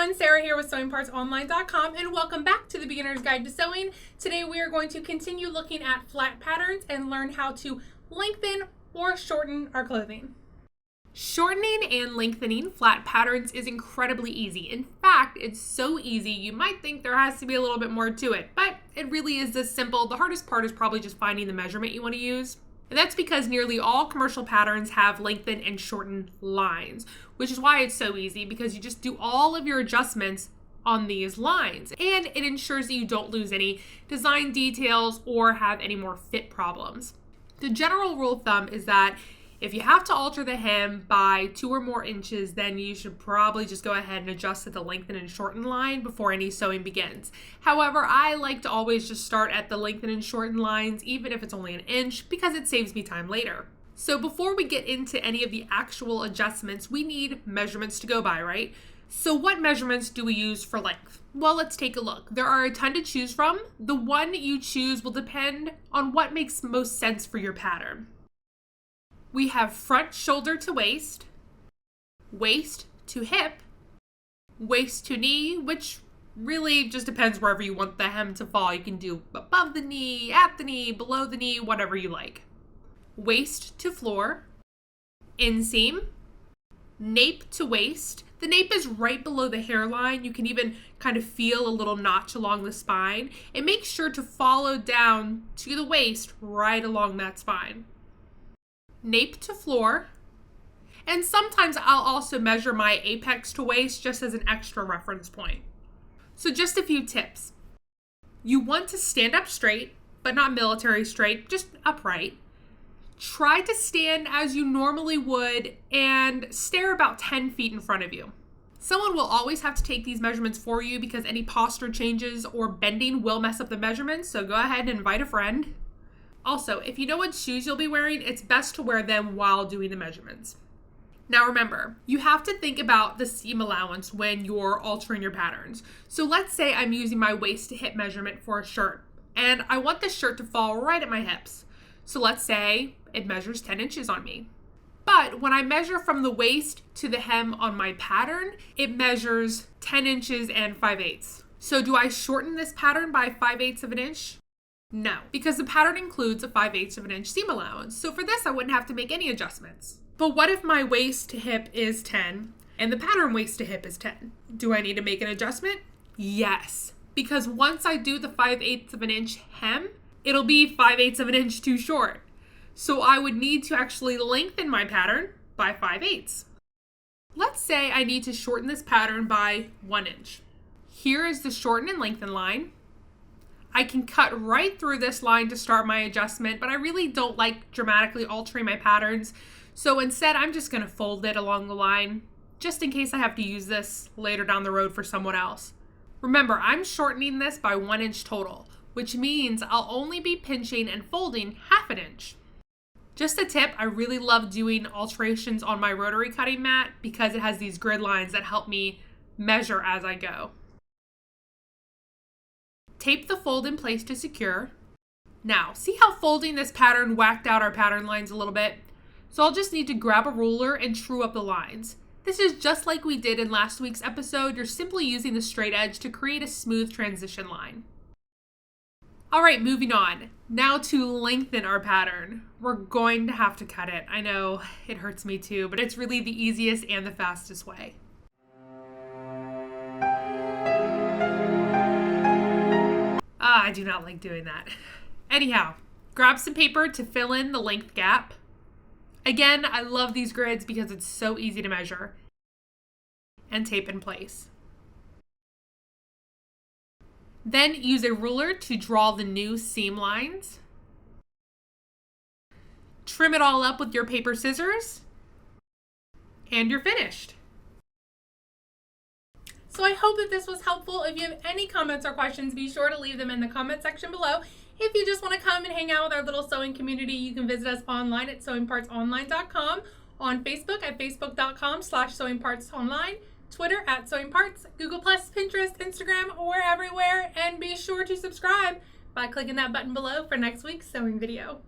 everyone, Sarah here with sewingpartsonline.com, and welcome back to the Beginner's Guide to Sewing. Today we are going to continue looking at flat patterns and learn how to lengthen or shorten our clothing. Shortening and lengthening flat patterns is incredibly easy. In fact, it's so easy you might think there has to be a little bit more to it, but it really is this simple. The hardest part is probably just finding the measurement you want to use. And that's because nearly all commercial patterns have lengthen and shorten lines, which is why it's so easy, because you just do all of your adjustments on these lines. And it ensures that you don't lose any design details or have any more fit problems. The general rule of thumb is that if you have to alter the hem by 2 or more inches, then you should probably just go ahead and adjust to the lengthen and shorten line before any sewing begins. However, I like to always just start at the lengthen and shorten lines, even if it's only an inch, because it saves me time later. So before we get into any of the actual adjustments, we need measurements to go by, right? So what measurements do we use for length? Well, let's take a look. There are a ton to choose from. The one you choose will depend on what makes most sense for your pattern. We have front shoulder to waist, waist to hip, waist to knee, which really just depends wherever you want the hem to fall. You can do above the knee, at the knee, below the knee, whatever you like. Waist to floor, inseam, nape to waist. The nape is right below the hairline. You can even kind of feel a little notch along the spine. And make sure to follow down to the waist right along that spine. Nape to floor, and sometimes I'll also measure my apex to waist just as an extra reference point. So just a few tips. You want to stand up straight, but not military straight, just upright. Try to stand as you normally would and stare about 10 feet in front of you. Someone will always have to take these measurements for you because any posture changes or bending will mess up the measurements, so go ahead and invite a friend. Also, if you know what shoes you'll be wearing, it's best to wear them while doing the measurements. Now remember, you have to think about the seam allowance when you're altering your patterns. So let's say I'm using my waist to hip measurement for a shirt, and I want this shirt to fall right at my hips. So let's say it measures 10 inches on me. But when I measure from the waist to the hem on my pattern, it measures 10 inches and 5/8. So do I shorten this pattern by 5/8 of an inch? No, because the pattern includes a 5/8 of an inch seam allowance. So for this, I wouldn't have to make any adjustments. But what if my waist to hip is 10 and the pattern waist to hip is 10? Do I need to make an adjustment? Yes, because once I do the 5/8 of an inch hem, it'll be 5/8 of an inch too short. So I would need to actually lengthen my pattern by 5/8. Let's say I need to shorten this pattern by 1 inch. Here is the shorten and lengthen line. I can cut right through this line to start my adjustment, but I really don't like dramatically altering my patterns. So instead, I'm just going to fold it along the line, just in case I have to use this later down the road for someone else. Remember, I'm shortening this by 1 inch total, which means I'll only be pinching and folding 1/2 inch. Just a tip, I really love doing alterations on my rotary cutting mat because it has these grid lines that help me measure as I go. Tape the fold in place to secure. Now, see how folding this pattern whacked out our pattern lines a little bit? So I'll just need to grab a ruler and true up the lines. This is just like we did in last week's episode. You're simply using the straight edge to create a smooth transition line. All right, moving on. Now to lengthen our pattern. We're going to have to cut it. I know, it hurts me too, but it's really the easiest and the fastest way. I do not like doing that. Anyhow, grab some paper to fill in the length gap. Again, I love these grids because it's so easy to measure. And tape in place. Then use a ruler to draw the new seam lines. Trim it all up with your paper scissors. And you're finished. So I hope that this was helpful. If you have any comments or questions, be sure to leave them in the comment section below. If you just want to come and hang out with our little sewing community, you can visit us online at sewingpartsonline.com, on Facebook at facebook.com/sewingpartsonline, Twitter at sewingparts, Google+, Pinterest, Instagram, we're everywhere, and be sure to subscribe by clicking that button below for next week's sewing video.